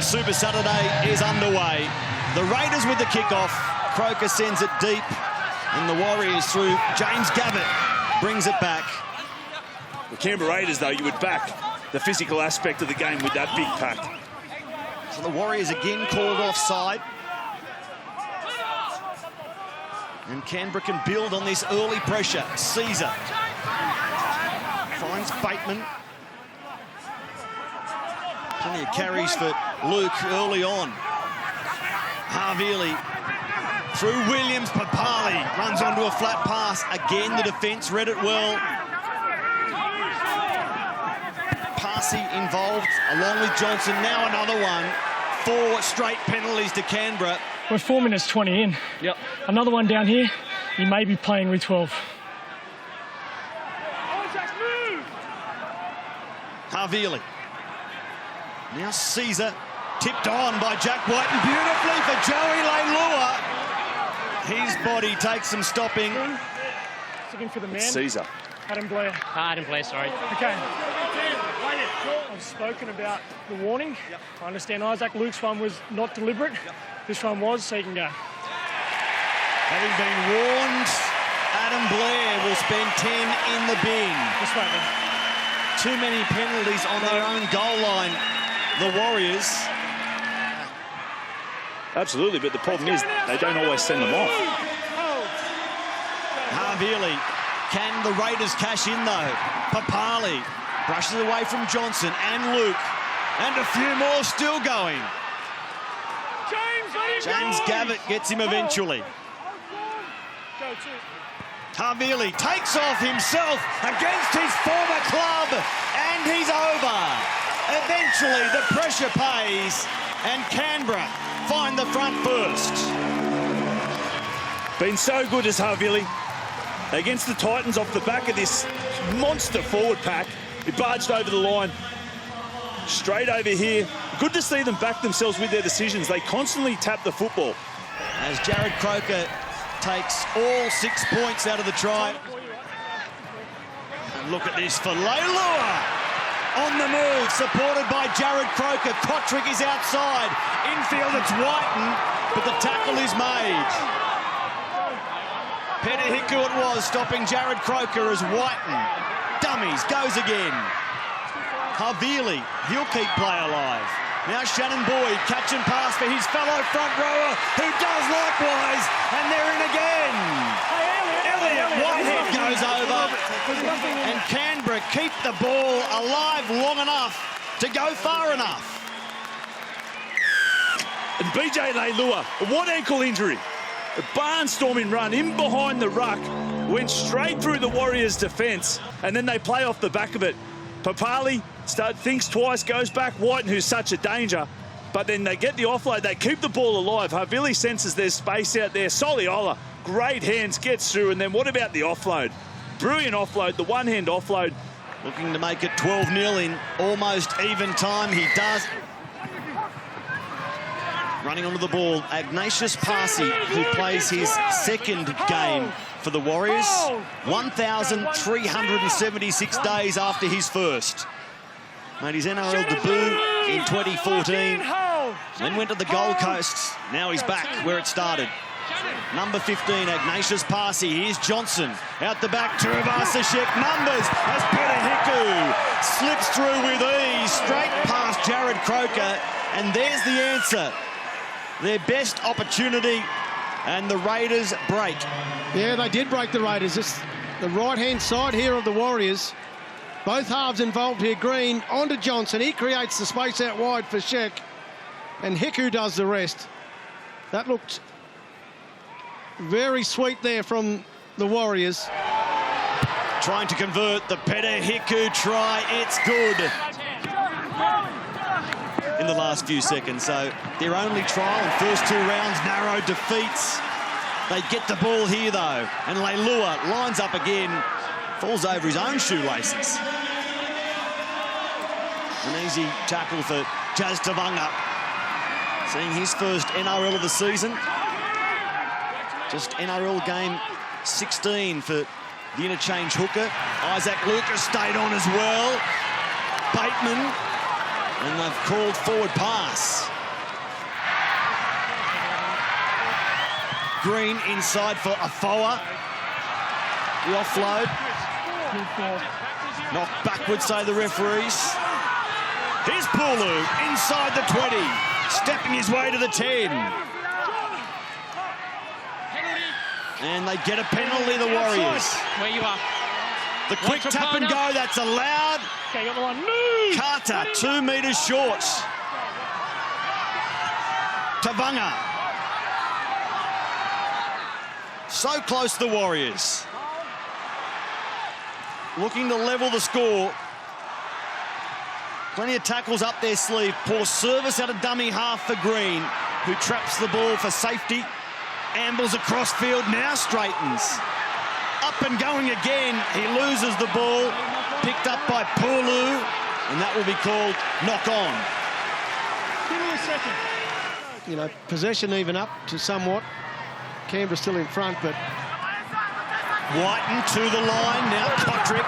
Super Saturday is underway. The Raiders with the kickoff. Croker sends it deep, and the Warriors through James Gavitt brings it back. The Canberra Raiders, though, you would back the physical aspect of the game with that big pack. So the Warriors again called offside. And Canberra can build on this early pressure. Caesar finds Bateman. Plenty of carries for Luke early on. Havili through Williams. Papali runs onto a flat pass. Again, the defence read it well. Parsi involved along with Johnson. Now another one. 4 straight penalties to Canberra. We're 4 minutes 20 in. Yep. Another one down here, you may be playing with 12. Havili. Now Caesar, tipped on by Jack Whiten beautifully for Joey Leilua. His body takes some stopping. Looking for the man. Caesar. Adam Blair. Adam Blair, sorry. Okay. I've spoken about the warning. Yep. I understand Isaac Luke's one was not deliberate. Yep. This one was, so you can go. Having been warned, Adam Blair will spend 10 in the bin. This way, then. Too many penalties on their own goal line, the Warriors. Absolutely, but the problem is they don't always send them off. Havili. Can the Raiders cash in, though? Papali brushes away from Johnson and Luke. And a few more still going. James Gavitt gets him eventually. Havili takes off himself against his former club, and he's over. Eventually, the pressure pays, and Canberra find the front first. Been so good as Havili against the Titans off the back of this monster forward pack. He barged over the line, straight over here. Good to see them back themselves with their decisions. They constantly tap the football. As Jared Croker takes all 6 points out of the try. And look at this for Leilua. On the move, supported by Jared Croker. Kotrick is outside. Infield, it's Whiten, but the tackle is made. Peter-Hiku it was, stopping Jared Croker as Whiten. Dummies, goes again. Havili, he'll keep play alive. Now Shannon Boyd, catch and pass for his fellow front rower, who does likewise, and they're in again. Elliott, Whitehead goes over, and Canberra keep the ball alive long enough to go far enough. And BJ Leilua, what ankle injury? A barnstorming run in behind the ruck, went straight through the Warriors' defence, and then they play off the back of it. Papali thinks twice, goes back. Whiten, who's such a danger, but then they get the offload. They keep the ball alive. Havili senses there's space out there. Soliola, great hands, gets through, and then what about the offload? Brilliant offload, the one-hand offload. Looking to make it 12-0 in almost even time. He does. Running onto the ball, Ignatius Parsi, who plays his second game for the Warriors. 1,376 days after his first. Made his NRL debut in 2014. Then went to the Gold Coast. Now he's back where it started. Number 15, Ignatius Parsi. Here's Johnson. Out the back, Tuivasa-Sheck. Numbers as Peter-Hiku slips through with ease. Straight past Jared Croker. And there's the answer. Their best opportunity, and the Raiders break. Yeah, they did break the Raiders. It's the right-hand side here of the Warriors. Both halves involved here. Green onto Johnson. He creates the space out wide for Sheck, and Hiku does the rest. That looked very sweet there from the Warriors. Trying to convert the Peter-Hiku try. It's good. In the last few seconds, so their only trial in first 2 rounds, narrow defeats. They get the ball here though, and Leilua lines up again, falls over his own shoelaces. An easy tackle for Jazz Tavanga, seeing his first NRL of the season. Just NRL game 16 for the interchange hooker. Isaac Lucas stayed on as well. Bateman. And they've called forward pass. Green inside for Afoa. The offload. Knocked backwards, say the referees. Here's Pulu inside the 20, stepping his way to the 10. And they get a penalty, the Warriors. Where you are. The quick tap and go, that's allowed. Okay, got the one. Move! Carter, 2 metres short. Tavanga. So close to the Warriors. Looking to level the score. Plenty of tackles up their sleeve. Poor service out of dummy half for Green, who traps the ball for safety. Ambles across field, now straightens. Up and going again. He loses the ball. Picked up by Pulu, and that will be called knock on. Give me a second. You know, possession even up to somewhat. Canberra still in front, but Whiten to the line, now Kotrick.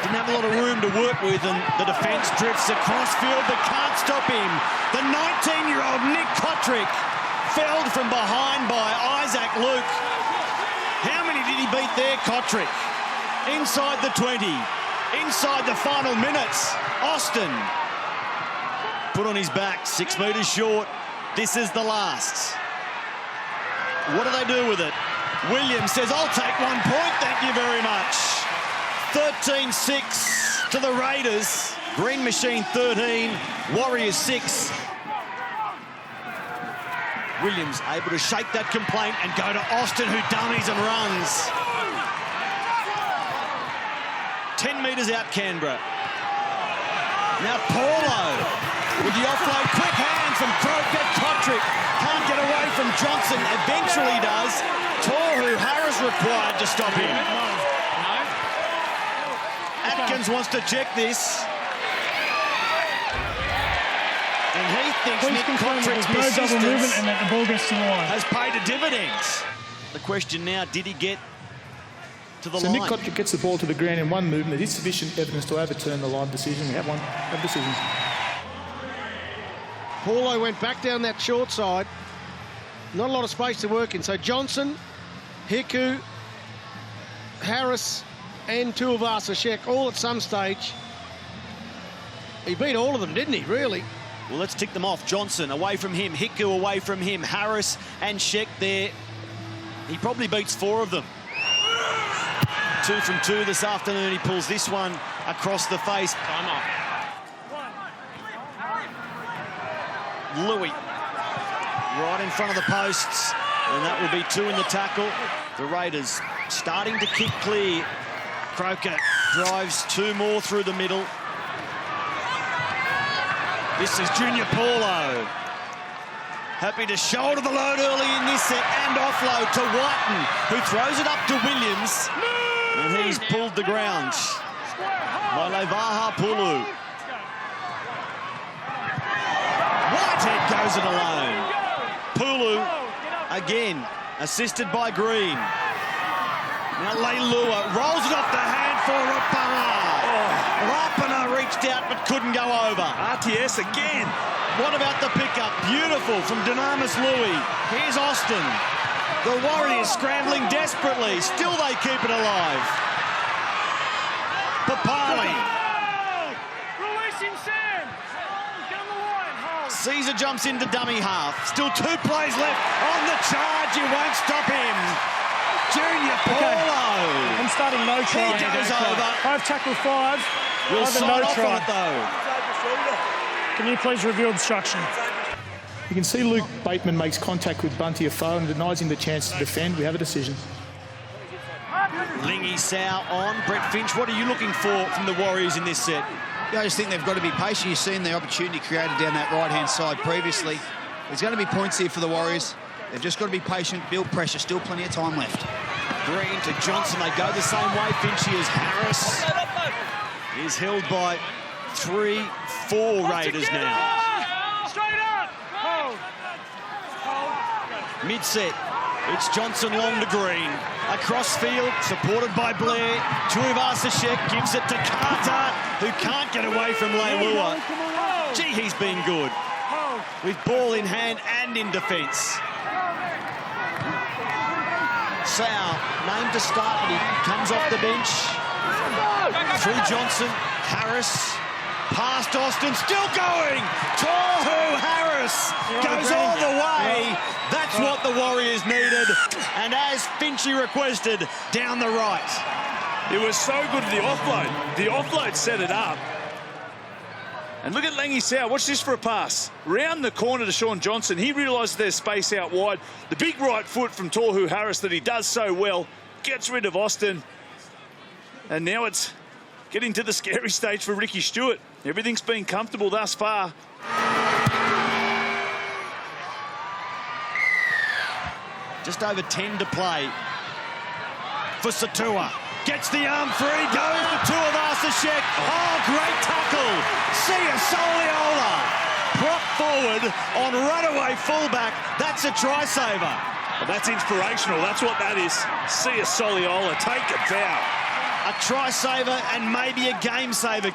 Didn't have a lot of room to work with, and the defence drifts across field, but can't stop him. The 19-year-old Nick Kotrick felled from behind by Isaac Luke. How many did he beat there, Kotrick? Inside the 20, inside the final minutes. Austin put on his back, 6 metres short. This is the last. What do they do with it? Williams says, I'll take 1 point, thank you very much. 13-6 to the Raiders. Green Machine 13, Warriors 6. Williams able to shake that complaint and go to Austin, who dummies and runs. 10 metres out, Canberra. Now Paulo with the offload, quick hand from Croker. Kotrick can't get away from Johnson, eventually does. Tohu Harris required to stop him. Atkins wants to check this. And he thinks Please Nick confirm that Kotrick's there's no double movement persistence and that the ball gets to the line. has paid a dividend. The question now, did he get to the So line? Nick Kotrick gets the ball to the ground in 1 movement. It is sufficient evidence to overturn the line decision. We have decisions. Paulo went back down that short side. Not a lot of space to work in. So Johnson, Hiku, Harris and Tuivasa-Sheck all at some stage. He beat all of them, didn't he, really? Well, let's tick them off. Johnson away from him, Hiku away from him, Harris and Sheck there. He probably beats 4 of them. 2 from 2 this afternoon. He pulls this one across the face. Time off. Louis right in front of the posts, and that will be 2 in the tackle. The Raiders starting to kick clear. Croker drives 2 more through the middle. This is Junior Paulo. Happy to shoulder the load early in this set and offload to Whiten, who throws it up to Williams. And he's pulled the ground by Levaha Pulu. Whitehead goes it alone. Pulu again, assisted by Green. Now Leilua rolls it off the hand for Rapana. Rapana reached out but couldn't go over. RTS again. What about the pickup? Beautiful from Dynamis Louis. Here's Austin. The Warriors scrambling desperately. Still they keep it alive. Papali. Releasing Sam. Down the line. Hold. Caesar jumps into dummy half. Still 2 plays left on the charge. You won't stop him. Junior Paulo. I'm starting no try. He goes over. I've tackled 5. We'll I've a sign no off try. on it though. Can you please review obstruction? You can see Luke Bateman makes contact with Bunty Afoa and denies him the chance to defend. We have a decision. Lingy Sow on. Brett Finch, what are you looking for from the Warriors in this set? Yeah, I just think they've got to be patient. You've seen the opportunity created down that right-hand side previously. There's going to be points here for the Warriors. They've just got to be patient, build pressure. Still plenty of time left. Green to Johnson. They go the same way. Finchy as Harris is held by 3-4 Raiders now. Straight up. Hold. Mid-set. It's Johnson long to Green. Across field, supported by Blair. Tuivasa-Sheck gives it to Carter, who can't get away from Leilua. Gee, he's been good. With ball in hand and in defence. Sau, named to start, but he comes off the bench. Through Johnson, Harris, past Austin, still going! Tohu Harris goes all the way. That's what the Warriors needed. And as Finchy requested, down the right. It was so good, the offload. The offload set it up. And look at Langi Sau. Watch this for a pass. Round the corner to Sean Johnson. He realises there's space out wide. The big right foot from Tohu Harris that he does so well. Gets rid of Austin. And now it's getting to the scary stage for Ricky Stewart. Everything's been comfortable thus far. Just over 10 to play for Satua. Gets the arm free, goes to Tuivasa-Sheck. Oh, great tackle. Sia Soliola. Prop forward on runaway fullback. That's a try saver. Well, that's inspirational. That's what that is. Sia Soliola, take a bow. A try saver and maybe a game saver.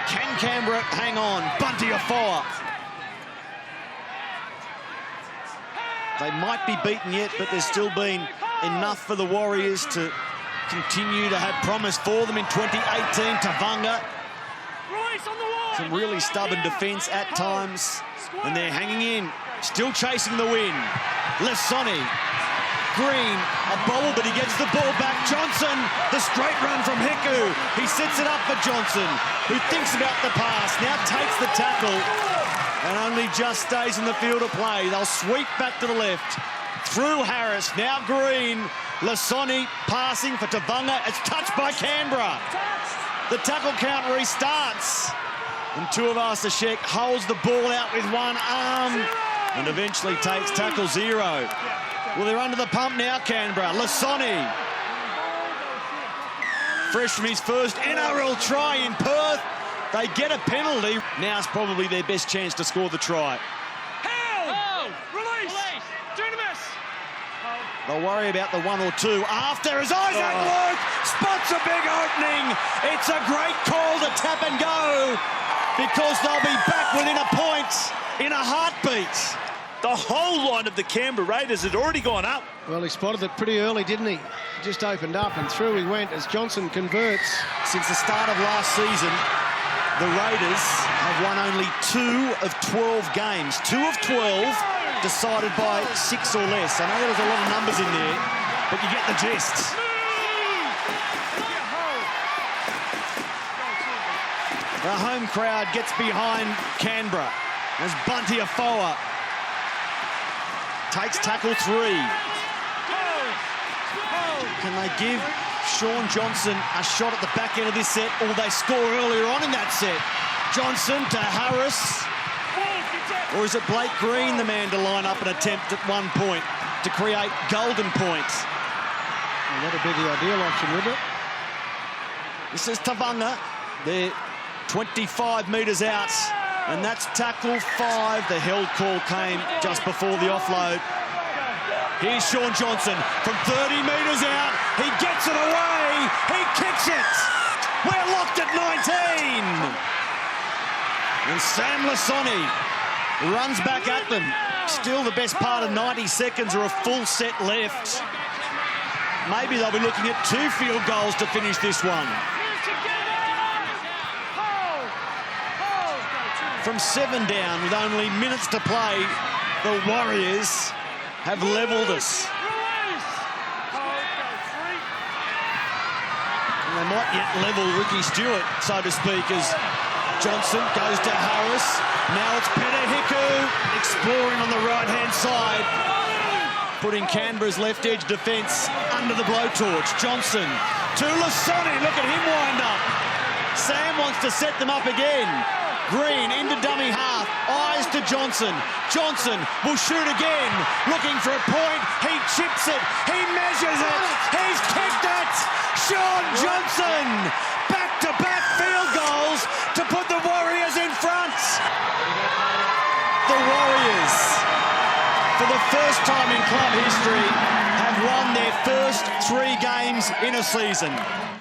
Can Canberra hang on? Bunty Afoa. They might be beaten yet, but there's still been enough for the Warriors to continue to have promise for them in 2018. Tavanga. Some really stubborn defence at times. And they're hanging in. Still chasing the win. Lessoni. Green. A bobble, but he gets the ball back. Johnson. The straight run from Hiku. He sets it up for Johnson, who thinks about the pass. Now takes the tackle. And only just stays in the field of play. They'll sweep back to the left. Through Harris. Now Green. Lessoni passing for Tavanga. It's touched by Canberra. The tackle count restarts. And Tuivasa-Sheck holds the ball out with one arm and eventually takes tackle 0. Well, they're under the pump now, Canberra. Lessoni. Fresh from his first NRL try in Perth. They get a penalty. Now's probably their best chance to score the try. They'll worry about the 1 or 2 after as Isaac Luke spots a big opening. It's a great call to tap and go because they'll be back within a point in a heartbeat. The whole line of the Canberra Raiders had already gone up. Well, he spotted it pretty early, didn't he? Just opened up and through he went as Johnson converts. Since the start of last season, the Raiders have won only 2 of 12 games. 2 of 12 decided by 6 or less. I know there's a lot of numbers in there, but you get the gist. The home crowd gets behind Canberra as Bunty Afoa takes tackle 3. Can they give Sean Johnson a shot at the back end of this set, or they score earlier on in that set? Johnson to Harris. Or is it Blake Green, the man to line up and attempt at 1 point to create golden points? Well, that'd be the ideal option, wouldn't it? This is Tavanga. They're 25 metres out, and that's tackle 5. The held call came just before the offload. Here's Sean Johnson from 30 metres out. He gets it away. He kicks it. We're locked at 19. And Sam Lessoni runs back at them. Still the best part of 90 seconds or a full set left. Maybe they'll be looking at 2 field goals to finish this one. From 7 down with only minutes to play, the Warriors have levelled us. And they might yet level Ricky Stewart, so to speak, as Johnson goes to Harris. Now it's Peter Hiku exploring on the right-hand side, putting Canberra's left edge defence under the blowtorch. Johnson to Lessoni. Look at him wind up. Sam wants to set them up again. Green into dummy half. Eyes to Johnson. Johnson will shoot again. Looking for a point. He chips it. He measures it. He's kicked it. Sean Johnson. Back-to-back field goals to put the Warriors in front. The Warriors, for the first time in club history, have won their first 3 games in a season.